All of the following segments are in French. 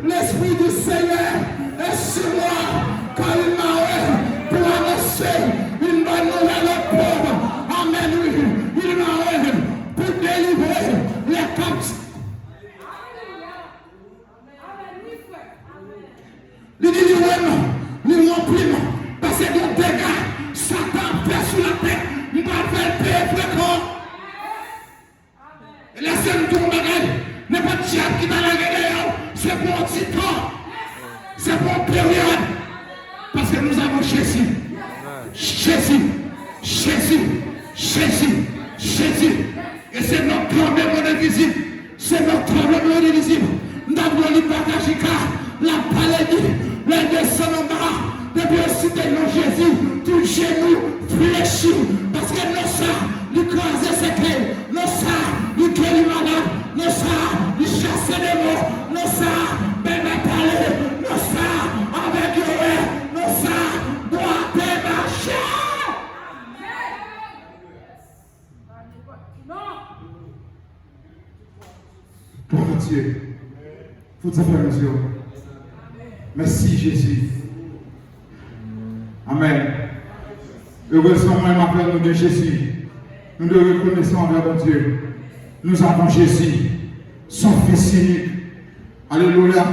l'Esprit du Seigneur est sur moi, car il m'a pour annoncer une bonne nouvelle aux pauvres. Amen, oui. Il m'a pour délivrer les captifs. Il dit, nous remplis, parce que nos dégâts, Satan fait sur la terre, nous va faire paix fréquent. Et laissez-nous tout le bagage, n'est pas de diable qui va la guerre, c'est pour un petit temps, c'est pour une période, parce que nous avons Jésus. Jésus. Et c'est notre tremblement invisible, c'est notre tremblement invisible. Nous avons le bagage, la paladie, les descend en bas, depuis le cité de Jésus, tout genou fléchi, parce que nous sommes, nous croisons ses clés, nous sommes, nous guéris malade, nous sommes, nous chassons les mots, nous sommes, ben parler, nous sommes, avec eux, nous sommes, boire des marchés. Gloire à Dieu. Vous êtes frères, monsieur. Merci Jésus. Amen. Heureusement, moi, m'appelle nous de Jésus. Nous le reconnaissons envers mon Dieu. Nous avons Jésus, son Fils unique. Alléluia.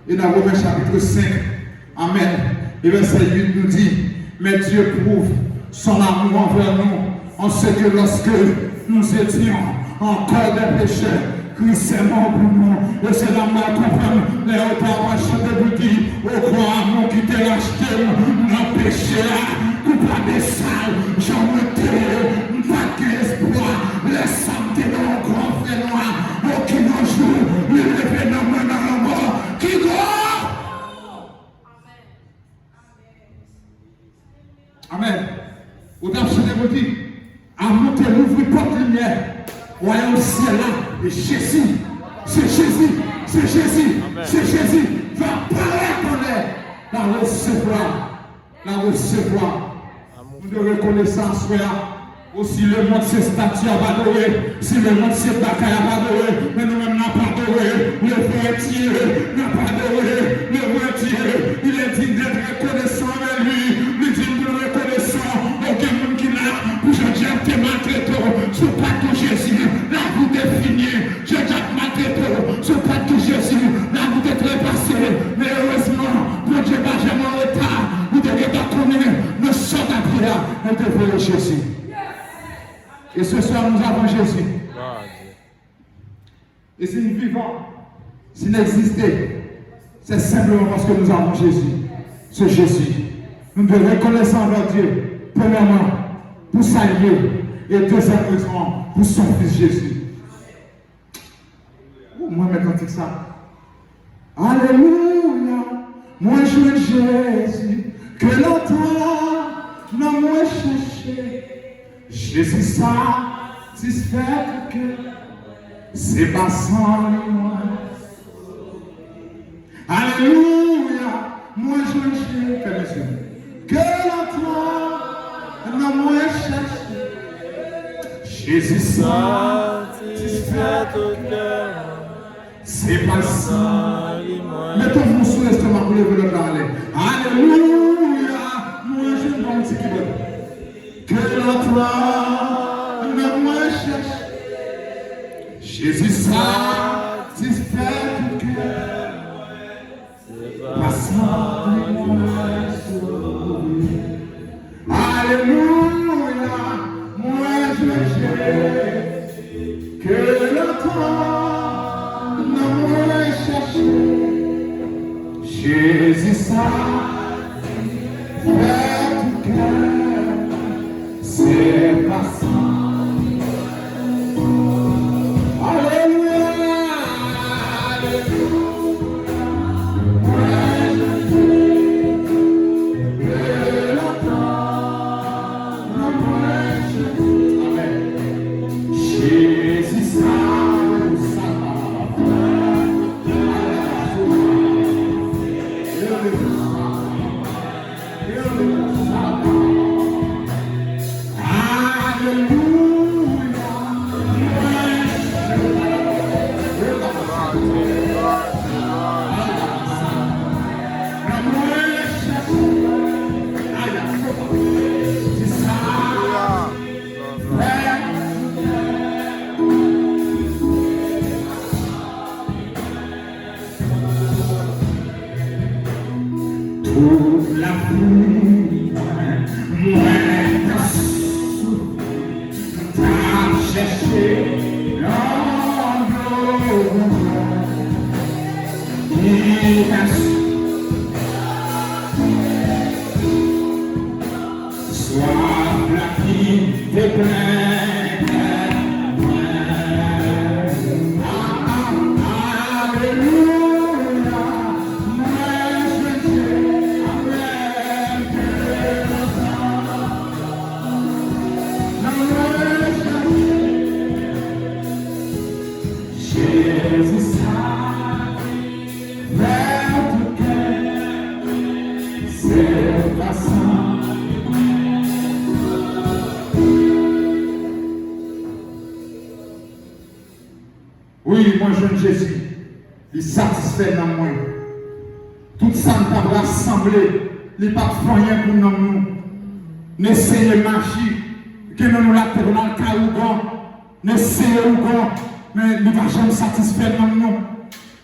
Et dans Romains chapitre 5, Amen. Et verset 8 nous dit, mais Dieu prouve son amour envers nous, en ce que lorsque nous étions encore des pécheurs, Christ est mort pour nous, et c'est la mort qu'on prend les auteurs marchés de boutique, au croix, mon qui t'est acheté, nos péchés, coupable des salles, j'en étais, pas d'espoir, les santé dans le grand fait noir, aucun jour, le événement dans la mort, qui croit. Amen. Au d'absolu vous dit, à monter l'ouvrir porte lumière, voyons le ciel là. Et Jésus, c'est Jésus, c'est Jésus, c'est Jésus, va paraître la recevoir. Nous de reconnaissance, frère. Aussi le monde c'est statue à adorer, si le monde c'est bataille à adorer, mais nous-mêmes n'a pas adoré, le vrai Dieu n'a pas adoré, le vrai Dieu, il est digne d'être reconnaissant avec lui, il est digne de reconnaissant, aucun monde qui l'a, pour Jean-Jacques te maltraité, ce pas que Jésus, la vous définir, Jean-Jacques maltraité, ce pas que Jésus, la vous est trépassé, mais heureusement, pour Dieu va jamais en retard, vous devez pas connaître, nous sommes à prière, nous devons Jésus. Et ce soir, nous avons Jésus. Et si nous vivons, s'il n'existait, c'est simplement parce que nous avons Jésus. Ce Jésus. Nous devons reconnaître envers Dieu, premièrement, pour sa vie, et deuxièmement, pour son Fils Jésus. Moi, maintenant, c'est ça. Alléluia. Moi, je veux Jésus, que longtemps, non, moi, cherché. Jésus satisfait que c'est pas sans moi. Alléluia, moi je cherche que l'enfant n'a moins cherché. Jésus satisfait au cœur, c'est pas sans moi. Mettons-vous sur l'estomac pour lever le bras. Alléluia, moi je pense que l'enfant n'a moins cherché. Jésus satisfait tout cœur. Passant moi sauvé. Alléluia, moi je cherche. Que l'enfant n'a moins cherché. Jésus satisfait tout cœur. C'est passant. Alléluia, alléluia. Que l'entend, amen. Jésus Pour la foule, moi, t'as cherché soif la qui te plaît. Alléluia, moi je t'ai avec Jésus ça, vers tout cœur, c'est passant. Oui, moi jeune Jésus, il satisfait dans moi. Tout ça ne pas rassembler, il pas de rien pour nous. N'essayez magie, que nous la terre dans le caougan, n'essayez ou quoi, mais il va jamais satisfaire dans nous.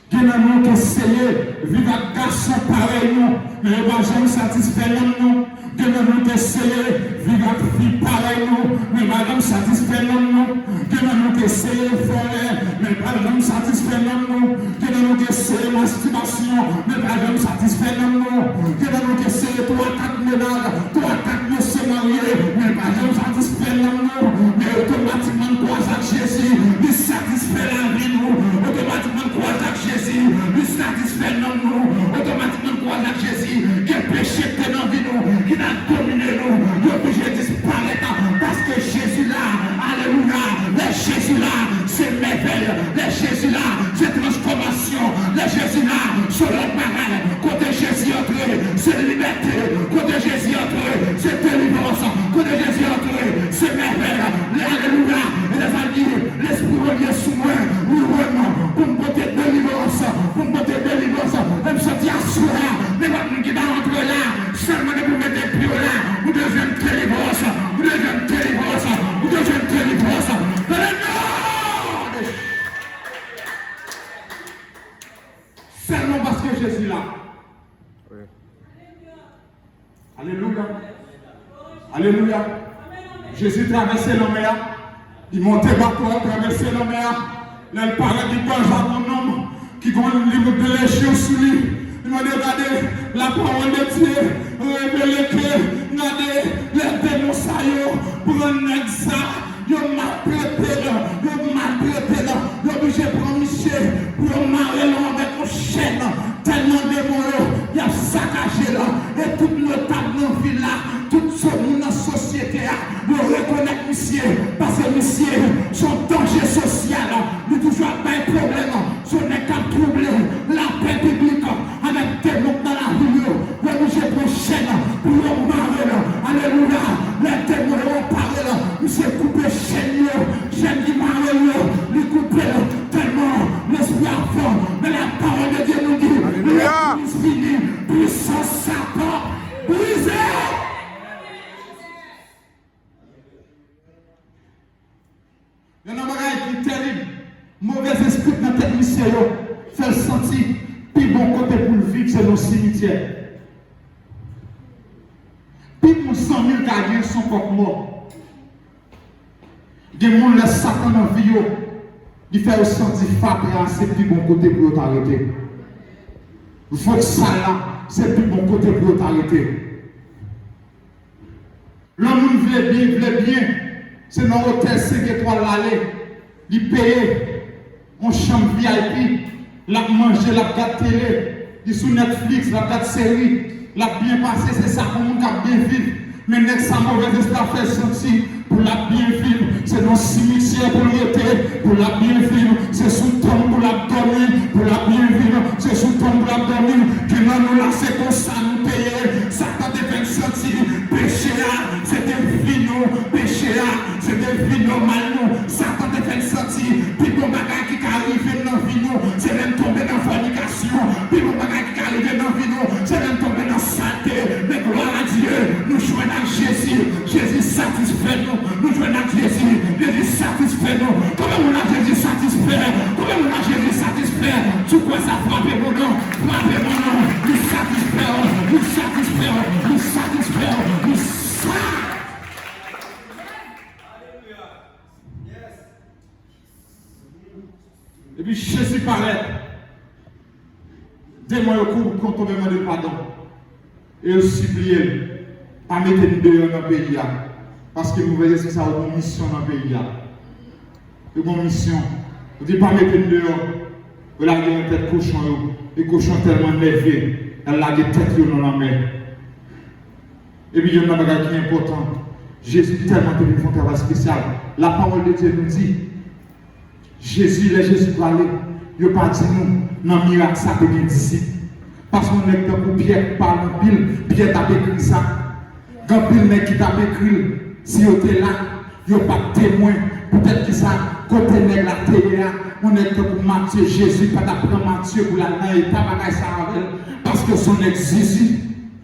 Que nous essayez, vivre avec garçon pareil nous, mais il va jamais satisfaire dans nous. Que nous essayez, vivre avec fille pareil nous, mais il va jamais satisfaire dans nous. Que nous essayez faire, mais il va jamais satisfaire dans nous. Que nous essayez masturbation, mais il va jamais satisfaire dans nous. Que nous essayez 3-4 ménages, 3-4 messieurs mariés, mais il va jamais satisfaire dans nous. Mais automatiquement, croise avec Jésus, il satisfait la vie nous. Automatiquement, croise avec Jésus, il satisfait dans nous. Automatiquement, croise avec Jésus, quel péché est dans la vie nous, qui n'a dominé nous, il est obligé de disparaître parce que Jésus là, alléluia, le Jésus là, c'est merveille, le Jésus là, c'est transformation, le Jésus là, c'est l'autre parole, côté Jésus entré, c'est liberté, côté Jésus entré, c'est délivrance, côté Jésus entré, c'est merveille, alléluia, et les amis, l'esprit revient sous moi, oui, vraiment, pour me porter délivrance, même se dire assuré, mais votre qui va rentrer là, seulement de vous mettre des pieds là, vous devez me délivrance, vous devez me délivrance, vous devez me délivrance, dans le nom de seulement parce que Jésus est là. Oui. Alléluia. Alléluia. Jésus traversait la mer, il montait bateau, traversait la mer, là il parlait du bon homme qui a un livre de légion sous lui. Il m'a dit, regardez la parole de Dieu, révélez que, regardez les démons ça, pour un exa, ils maltraité, ils obligé de prendre Michel, pour marrer avec une chaîne, tellement de démons, il y a saccagé là, et tout le table dans la ville là, tout ce monde dans la société, nous reconnaissons Michel, parce que Michel, son danger social, nous toujours pas un problème, ce n'est qu'à troubler la paix publique, avec des mots dans la rue, nous j'ai prochaine, pour nous marrer, alléluia, les démons vont parler là, nous j'ai coupé chaîne qui marre, nous coupé tellement, l'esprit à fond, mais la parole de Dieu nous dit, l'esprit fini, puissance Satan, brisé. Il y a un bagage qui est terrible, mauvais esprit dans tête mission, fait le sentir, puis bon côté pour le vivre, c'est le cimetière. Puis pour 100 000 gardiens sont comme morts. Des gens laissent Satan dans la vie, il fait sentir frappé, c'est plus bon côté pour t'arrêter. Il faut que ça là, c'est plus bon côté pour t'arrêter. L'homme veut bien, c'est dans l'hôtel 5 étoiles l'aller, il paye en chambre VIP, la manger, la regarde télé, il sous Netflix, la regarde série, la bien passé, c'est ça qu'on a bien vivre. Mais n'est-ce pas mauvais esprit fait sentir pour la bien vivre, c'est dans le cimetière pour l'été, pour la bien vivre, c'est sous tombe pour l'abdomen, pour la bien vivre, c'est sous tombe pour l'abdomen, que nous là c'est comme ça nous payer, ça t'a fait sentir, péché c'est des vinos, péché c'est des vinos mal nous, ça t'a fait sentir, puis mon bagage qui arrive dans le vino, c'est même tomber dans la fornication, puis mon bagage qui arrive dans le vino, c'est même tomber dans la santé, mais gloire à Dieu, nous jouons avec Jésus, Jésus satisfait nous. Nous jouons à Jésus, Jésus satisfait nous. Comment on a Jésus satisfait? Comment on a Jésus satisfait? Tu quoi ça frappe mon nom? Frappe mon nom. Nous satisfait, nous il satisfait, il satisfait, il satisfait. Et puis Jésus parlait. Dis-moi au coup quand on me demande pardon. Et il suppliait, pas mettre une dehors dans le pays. Parce que vous voyez, c'est ça, une mission dans le pays. Une mission. Vous dites pas mettre une dehors. Vous avez une tête cochon. Et cochon tellement élevé. Elle a des têtes dans la mer. Et puis il y a un bagage qui est important. Jésus tellement de un travail spécial. La parole de Dieu nous dit, Jésus parlait. Il n'a pas dit nous, dans le miracle, ça peut être disciple. Parce qu'on est dans Pierre parle en pile, Pierre t'a écrit ça. Quand pile qui t'a écrit, si vous êtes là, il n'y a pas de témoin. Peut-être que ça, côté nègre la terre, on est comme Matthieu, Jésus, pas d'apprendre Matthieu pour la naïve, pas bagaille ça avec. Parce que son ex-Jésus,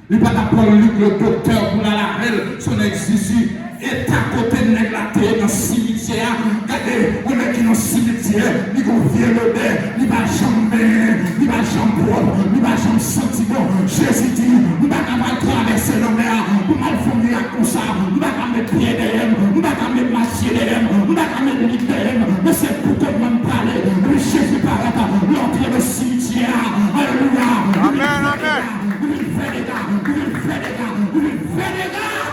il pas d'apprendre Luc le docteur pour la règle, son ex-Jésus. Et à côté de la terre dans le cimetière, regardez, on est qui dans le cimetière, il va vieux l'odeur, il va jamais, il va jamais propre, il va jamais sentir bon. Jésus dit, il va pas traverser la mer, il va mal fournir comme ça, il va pas mettre pied derrière, il va pas mettre machier derrière, il va pas mettre lit derrière, mais c'est pour que même parler. Le Jésus parle pas, l'entrée du cimetière, alléluia. Amen, amen. Il fait des gars, il fait des gars, il fait des gars.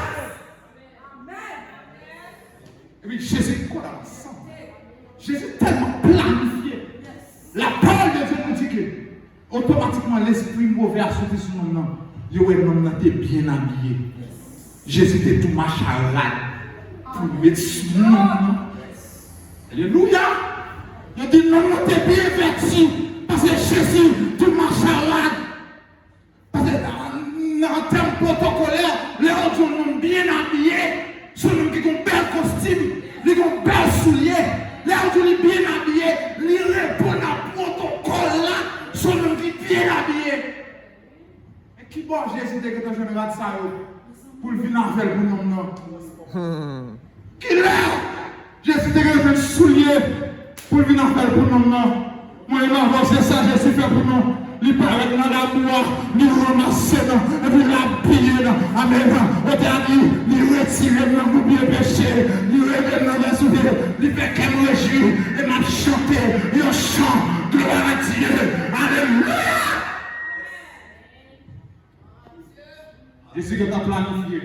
Et puis Jésus, quoi dans le sang? Jésus tellement planifié. La parole de Dieu nous dit que automatiquement l'esprit mauvais a sauté sur mon nom. Il y a un homme qui était bien habillé. Jésus était tout machalade pour mettre sur mon nom. Alléluia. Il dit non, non, t'es bien vêtu. Parce que Jésus, tout machalade. Parce que dans un terme protocolaire, les autres sont bien habillés. Son homme qui a un bel costume, il a un bel soulier, les autres bien habillés, il répond à protocole là, son homme qui est bien habillé. Et qui bon Jésus de que tu général ça pour venir avec le nom? Qui l'a? Jésus de que tu soulier pour venir avec le nom? Moi, c'est ça, Jésus fait pour nous. Il paraît dans la boîte, il ramasse, et puis l'habille, amen. On t'a dit, il retire dans le bien péché, il révèle dans la souverain, il fait qu'elle réjouit, et m'a chanté, il chante, gloire à Dieu, alléluia. Jésus que tu as planifié.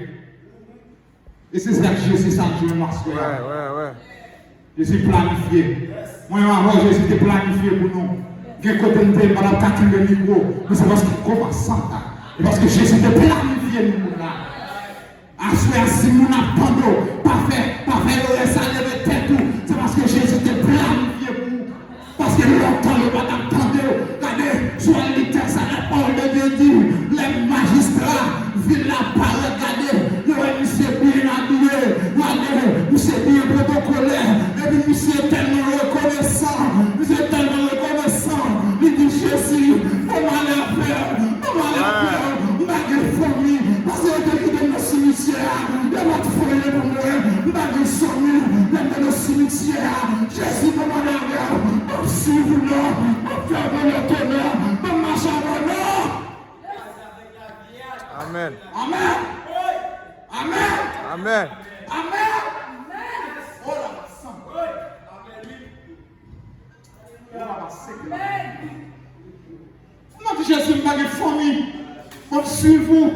Et c'est ça que Jésus, ça que je marche. Ouais. Jésus planifié. Moi, avant, Jésus était planifié pour nous. Quel côté nous ne pas calculer le micro, mais c'est parce qu'il commence ça. Et parce que Jésus était planifié nous là. Assoir si nous n'attendons, pas faire le reste à lever tête tout. C'est parce que Jésus était planifié pour nous. Parce que longtemps, il va t'attendre. Regardez, soit l'éternel, ça la parole de Dieu dit, les magistrats viennent la parole, regardez, le monsieur bien habillé, regardez, monsieur bien protocolaire, et puis monsieur tellement reconnaissant, monsieur tellement reconnaissant, il dit Jésus, comment la faire, malgré famille, parce que je dans le cimetière, il y a notre foyer pour moi, malgré son mur, dans le cimetière, Jésus, comment la faire, si vous non, faire le tonnerre, on marche à mon nom. Amen. Amen. Amen. Amen. Amen. Oh là, non, Jésus m'a dit famille, on suit vous,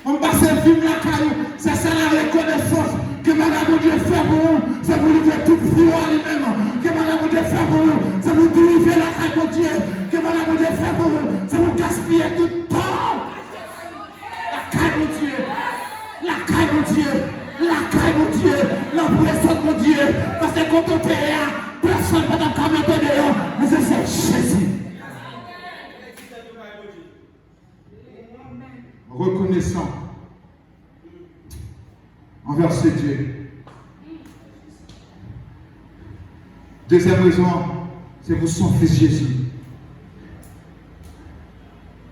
on passe le film la caillou, c'est ça la reconnaissance que Madame Dieu fait pour vous, c'est pour lui faire toute vie à lui-même, que Madame Dieu fait pour vous, c'est pour délivrer la caille de Dieu, que Madame Dieu fait pour vous, c'est pour gaspiller tout le temps. La caille de Dieu, la caille de Dieu, la caille de Dieu, la présence de Dieu, parce que quand on est là, personne ne peut en mettre dehors, mais c'est Jésus. Reconnaissant envers ce Dieu. Deuxième raison, c'est pour son fils Jésus.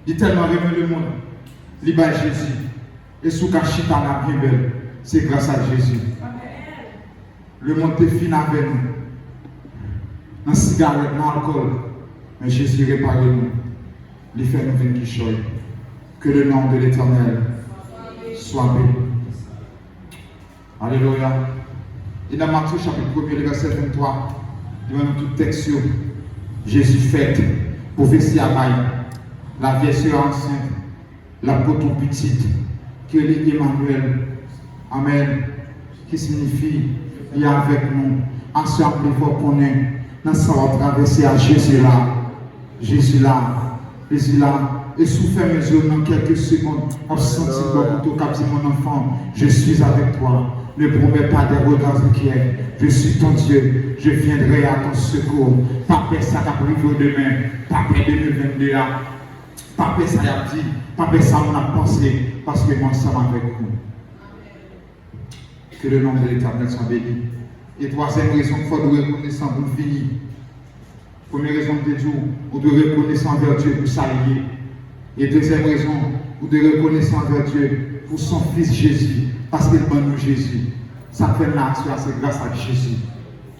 Il tellement aimé le monde, il bat Jésus. Et sous Kachita la bien belle, c'est grâce à Jésus. Le monde est fini avec nous. Dans la cigarette, dans l'alcool. Mais Jésus répare nous. Il fait nous venir qui choisit. Que le nom de l'Éternel soit béni. Alléluia. Et dans Matthieu chapitre 1, le verset 23, devant tout texte, Jésus fait prophétie à Maï, la vieille sœur enceinte, la poton petite, qui est Emmanuel. Amen. Qui signifie, il est avec nous. Ensemble, il faut qu'on ait, nous sommes traversés à Jésus là. Jésus là. Jésus là. Et sous mes yeux dans quelques secondes, on senti comme tout cap mon enfant, je suis avec toi. Ne promets pas des regards inquiets. Je suis ton Dieu. Je viendrai à ton secours. Pas peur ça qui arrive demain. Pas peur 2022 là. Pas peur ça y a dit. Pas peur ça on a pensé. Parce que moi, ça avec vous. Que le nom de l'Éternel soit béni. Et troisième raison qu'il faut reconnaître pour finir. Première raison de Dieu, vous devez reconnaître envers Dieu pour s'allier. Et deuxième raison, vous devez reconnaître envers Dieu pour son fils Jésus. Parce qu'il donne nous Jésus. Ça fait là, c'est grâce à Jésus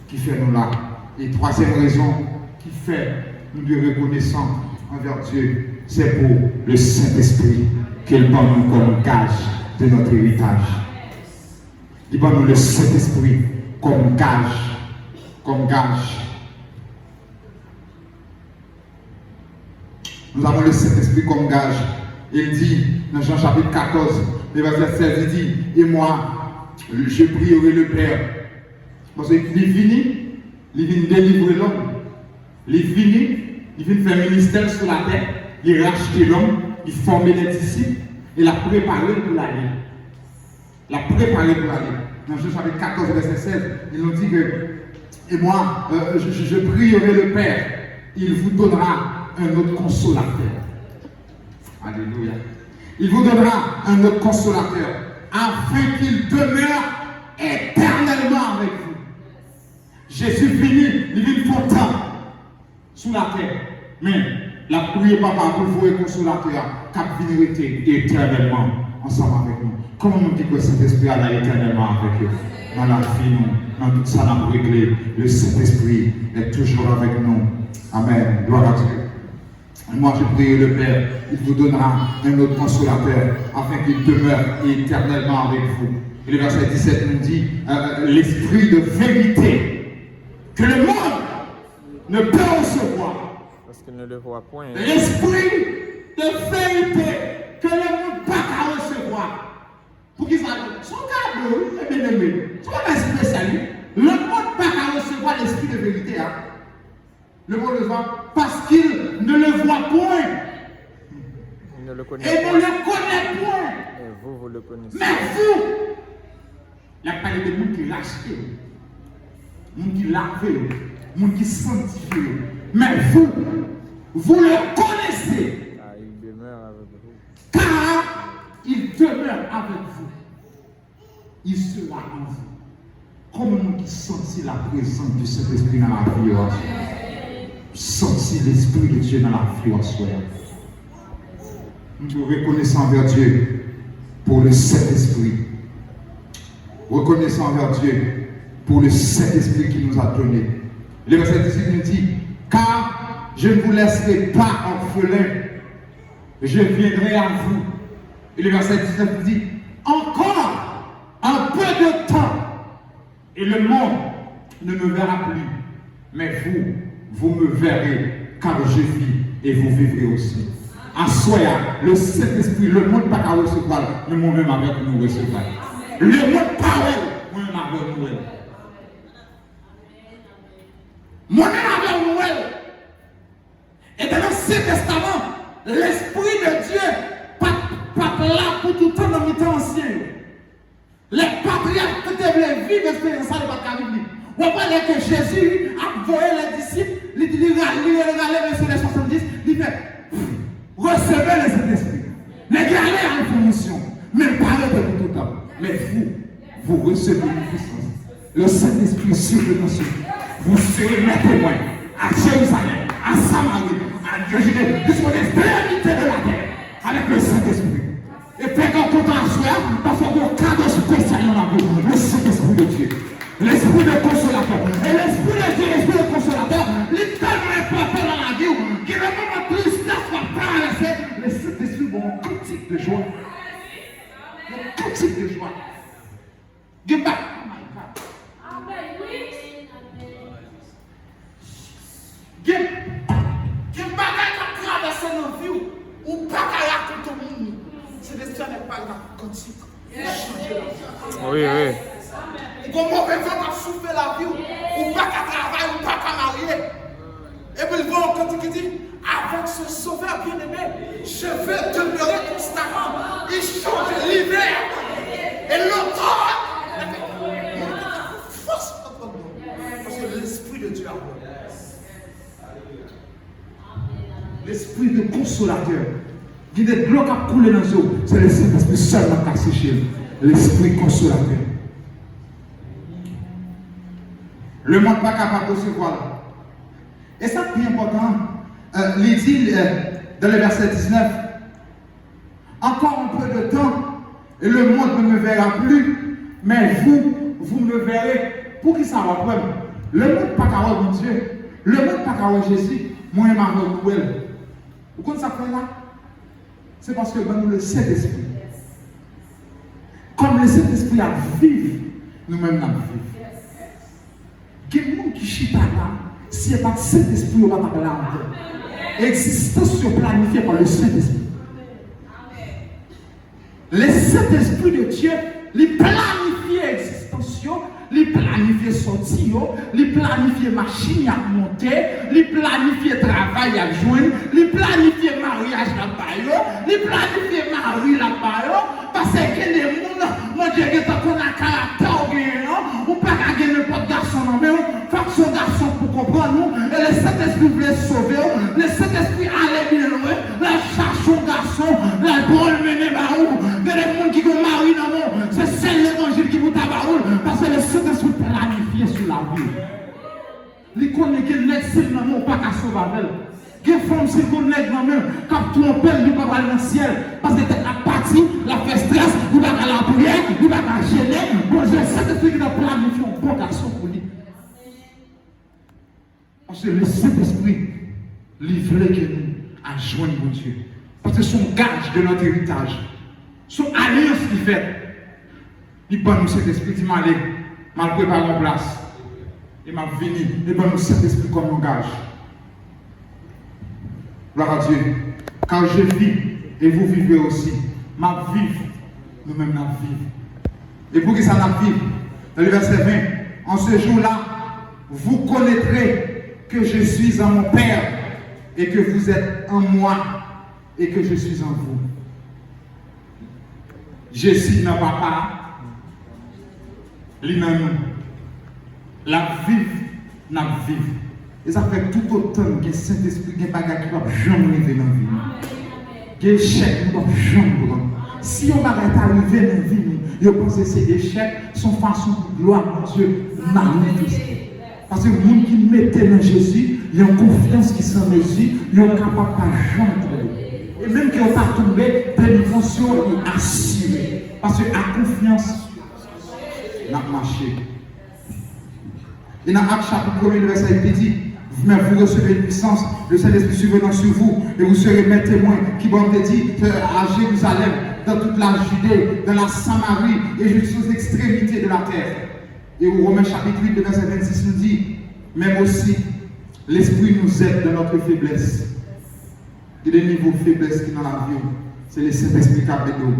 qui fait nous là. Et troisième raison qui fait nous de reconnaissance envers Dieu, c'est pour le Saint-Esprit qu'il donne nous comme gage de notre héritage. Il donne nous le Saint-Esprit comme gage. Comme gage. Nous avons le Saint-Esprit comme gage. Il dit dans Jean chapitre 14, le verset 16, il dit, et moi, je prierai le Père. Parce qu'il vient délivrer l'homme. Il vient faire ministère sur la terre. Il racheter l'homme, il former les disciples et la préparer pour l'aller. La préparer pour l'aller. Dans Jean chapitre 14, verset 16, il nous dit que, et moi, je prierai le Père. Il vous donnera un autre consolateur. Alléluia. Il vous donnera un autre consolateur afin qu'il demeure éternellement avec vous. Jésus finit, il vit longtemps sous la terre. Mais la prière papa pour vous un consolateur qui vient éternellement ensemble avec nous. Comment on dit que Saint-Esprit est éternellement avec eux? Dans la vie, nous, dans tout ça, nous réglé. Le Saint-Esprit est toujours avec nous. Amen. Gloire à Dieu. Et moi, je prie le Père, il vous donnera un autre consolateur afin qu'il demeure éternellement avec vous. Et le verset 17 nous dit l'esprit de vérité que le monde ne peut recevoir. Parce qu'il ne le voit point. L'esprit de vérité que le monde ne peut pas recevoir. Pour qu'ils soient son cadeau, bien aimé, son esprit spécial. Le monde ne peut pas recevoir l'esprit de vérité. Hein? Le monde le voit parce qu'il ne le voit point. Il ne le connaît et point. ne le connaît point. Et vous, vous le connaissez. Mais vous, il y a parlé de gens qui rachetent, des gens qui lavent, des gens qui sanctifient. Mais vous, vous le connaissez. Ah, il demeure avec vous. Car il demeure avec vous. Il sera en vous. Comme nous qui sentit la présence du Saint-Esprit dans la vie. Sentir l'Esprit de Dieu dans la vie en soi. Nous devons reconnaître envers Dieu pour le Saint-Esprit. Reconnaissant envers Dieu pour le Saint-Esprit qu'il nous a donné. Le verset 18 nous dit, car je ne vous laisserai pas orphelin, je viendrai à vous. Et le verset 19 nous dit, encore un peu de temps, et le monde ne me verra plus, mais vous me verrez, car je vis et vous vivrez aussi. En soi, le Saint-Esprit, le monde pas qu'à recevoir, mais moi-même avec nous recevoir. Le monde parle, moi-même avec nous. Moi-même avec nous. Et dans l'Ancien Testament, l'Esprit de Dieu pas là pour tout le temps dans le temps ancien. Les patriarches qui devaient vivre l'expérience de la Bible. Vous voyez que Jésus a envoyé les disciples, il regardait verset 70, il fait recevez le Saint-Esprit. Les gars allaient en fonction, mais parlez de tout le temps. Mais vous recevez une puissance. Le Saint-Esprit sur le monsieur. Vous serez mes témoins à Jérusalem, à Samarie, à Judée, jusqu'aux extrémités de la terre, avec le Saint-Esprit. Et faites content à soi, parce qu'on a un cadre spécial dans la vie, le Saint-Esprit de Dieu. L'esprit de consolateur. Et l'esprit de Dieu, l'esprit de consolateur, il est tellement important dans la vie, qu'il ne peut pas plus la traverser, le Saint-Esprit va tout authentique. Changer la vie. Oui, oui. Comment on va souffler la vie, ou pas qu'à travailler, ou pas qu'à marier. Et puis, il va encore qui dit, avec ce sauveur bien-aimé, je vais demeurer constamment. Il change l'hiver et l'automne. Force notre nom. Parce que l'Esprit de Dieu a l'esprit de consolateur. Il y a des blocs à couler dans les eaux. C'est le Saint-Esprit seulement qui a séché. L'esprit consolateur. Le monde n'est pas capable de recevoir. Et ça, c'est important. Il dit dans le verset 19, encore un peu de temps, et le monde ne me verra plus, mais vous me verrez. Pour qui ça va pour le monde n'est pas capable de Dieu. Le monde n'est pas capable de Jésus. Moi, je m'en vais. Vous comprenez ça fait là? C'est parce que nous le Saint-Esprit. Comme le Saint-Esprit a vivre, nous-mêmes nous vivons. Il y a des gens qui chita là, s'il n'y a pas de Saint-Esprit, on ne va pas là encore. L'existence est planifiée par le Saint-Esprit. Le Saint-Esprit de Dieu, il planifie l'existence, il planifie sortie, il planifie machine à monter, il planifie travail à joindre, il planifie mariage là-bas, il planifie mari là-bas, parce que les gens, mon Dieu, qu'on a caractère, ou pas gagner n'importe garçon, mais faut que son garçon pour comprendre nous, et le Saint-Esprit voulait sauver, le Saint-Esprit allait bien loin, la charge son garçon, la bonne mener baroul, de les gens qui vont marier dans mon, c'est l'évangile qui vous tabaroule, parce que le Saint-Esprit planifié sur la vie. Les connaît que l'excès dans mon pas qu'à sauver avec. Quelle forme c'est qu'on est dans même, quand tu appelles, il va aller dans le ciel, parce que la partie, la fait stress, il va à la prière, il va à gêner, bon, c'est le Saint-Esprit qui a planifié un bon garçon pour lui. Parce que le Saint-Esprit livré que nous à joindre mon Dieu. Parce que son gage de notre héritage, son alliance qu'il fait, il bat nous cet esprit, il m'a allé, m'a préparé en place, il m'a venu, il bat nous cet esprit comme un gage. Gloire à Dieu. Quand je vis et vous vivez aussi, ma vie, nous-mêmes nous vivons. Et pour que ça nous vive, dans le verset 20, en ce jour-là, vous connaîtrez que je suis en mon Père et que vous êtes en moi et que je suis en vous. Jésus n'a pas part, lui n'a nous. La vie n'a vive. Et ça fait tout autant que le Saint-Esprit qui n'est pas qui va jamais arriver dans la vie. Il y a des échecs qui ne doivent jamais prendre. Si on va arriver dans la vie, je pense que ces échecs sont façon de gloire de Dieu manifestée. Parce que les gens qui mettent dans Jésus, ils ont confiance qui sont en Jésus, ils sont capables de jamais tomber. Et même qu'ils n'ont pas tombé, délivrance est assurée. Parce que la confiance n'a pas marché. Et dans Actes chapitre 1, verset 8, il dit, mais vous recevez une puissance, le Saint-Esprit survenant sur vous, et vous serez mes témoins, qui vont te dire à Jérusalem, dans toute la Judée, dans la Samarie, et jusqu'aux extrémités de la terre. Et au Romains chapitre 8, verset 26 nous dit, même aussi, l'Esprit nous aide dans notre faiblesse. Il y a des niveaux de faiblesse qui sont dans la vie, c'est le Saint-Esprit qui a fait nous.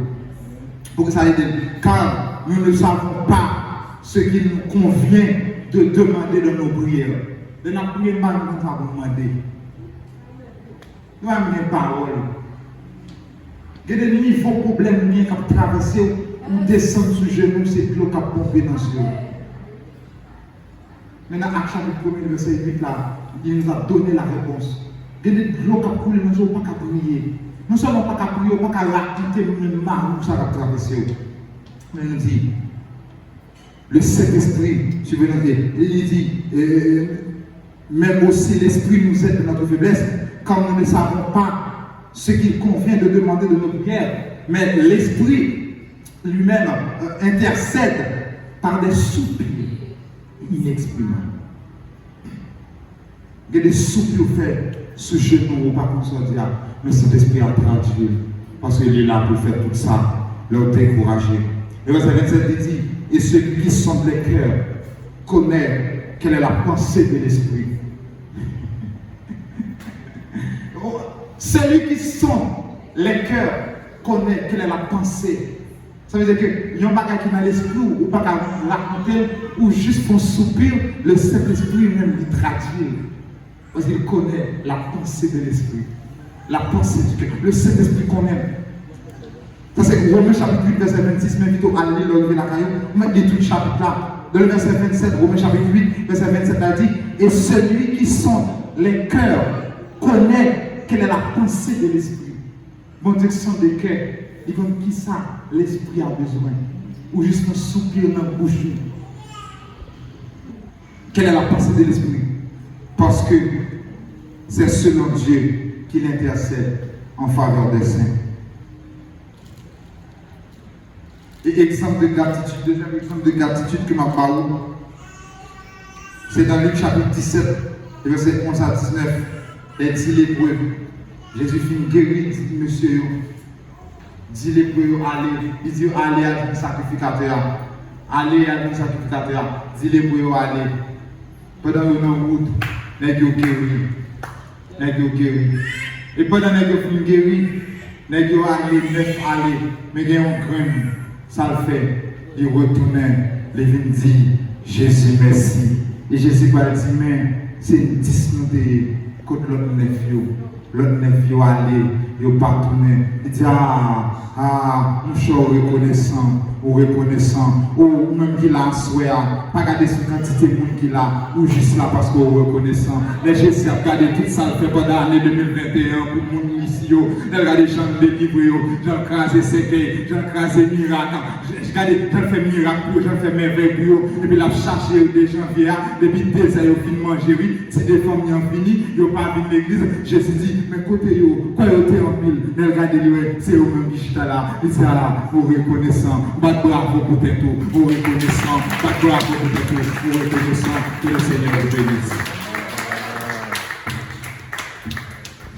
Pour que ça aide, car nous ne savons pas ce qu'il nous convient de demander dans nos prières. De notre prière, nous avons demandé. Nous avons des paroles. Il y a des niveaux de problèmes qui ont traversé ou descendre sur genoux, c'est l'eau qui a pompé dans ce lieu. Maintenant, à chapitre 1, verset 8, là, il nous a donné la réponse. Il y a des l'eau qui a coulé dans ce lieu, pas qu'à prier. Nous ne sommes pas qu'à prier, pas qu'à l'activité, nous marrons, ça va traverser. Mais il nous dit, le Saint-Esprit, il dit, même aussi l'Esprit nous aide dans notre faiblesse, quand nous ne savons pas ce qu'il convient de demander de nos prières, mais l'Esprit lui-même intercède par des soupirs inexprimables. Il y a des soupirs faits sous genou ou pas comme ça dire, mais cet esprit a traduit parce qu'il est là pour faire tout ça, leur décourager. Le verset 27 dit, et celui qui sonde les cœurs connaît quelle est la pensée de l'esprit. Celui qui sonde les cœurs connaît quelle est la pensée Ça veut dire que y a un bagage qui est dans l'esprit, ou pas qu'à raconter, ou juste pour soupir, le Saint-Esprit même lui traduit. Parce qu'il connaît la pensée de l'esprit, la pensée du cœur. Le Saint-Esprit qu'on aime. Ça c'est Romains chapitre 8, verset 26, mais plutôt à lire, lever la caillou, même des tout chapitre là. Dans le verset 27, Romains chapitre 8, verset 27 a dit, et celui qui sonde les cœurs connaît quelle est la pensée de l'esprit. Bon Dieu, sonde les cœurs, il dit qui ça l'esprit a besoin. Ou juste un soupir dans la bouche. Quelle est la pensée de l'esprit? Parce que c'est selon Dieu qu'il intercède en faveur des saints. Et exemple de gratitude, deuxième exemple de gratitude que m'a parlé, c'est dans Luc chapitre 17, verset 11 à 19. Il dit l'hébreu, Jésus finit guéri, dit monsieur, dit l'hébreu, allez, il dit allez à un sacrificateur, allez à un sacrificateur, dit l'hébreu, allez. Pendant qu'on est en route, les gens guéris. Et pendant que les gens guéris, les gens allez, neuf allez, mais il y a un grain. Ça le fait, il retourne, il vient dire Jésus merci. Et Jésus va dire, mais c'est 10 minutes contre l'autre neuf, l'autre neuf allé, il n'a pas tourné. Il dit mon cher reconnaissant, ou même qu'il a un souhait, pas garder cette quantité de monde qu'il a, ou juste là parce qu'on est reconnaissant. Les Jésus a regardé tout ça, le fait pendant l'année 2021 pour mon ici, j'ai regardé chant de livre, j'ai crasé séqué, j'ai crasé miracle, j'ai fait miracle, j'ai fait merveille pour eux, et puis la chargé de janvier, depuis 2 ans, ils ont fini de manger, si des femmes ont fini, ils n'ont pas vu l'église, Jésus dit, mais côté yo, quoi ils ont en pile, mais regardez, c'est eux-mêmes qui sont là, ils sont là, pour reconnaissant, bravo pour tout, pour reconnaissant, bravo pour tout, pour reconnaissant, que le Seigneur vous bénisse.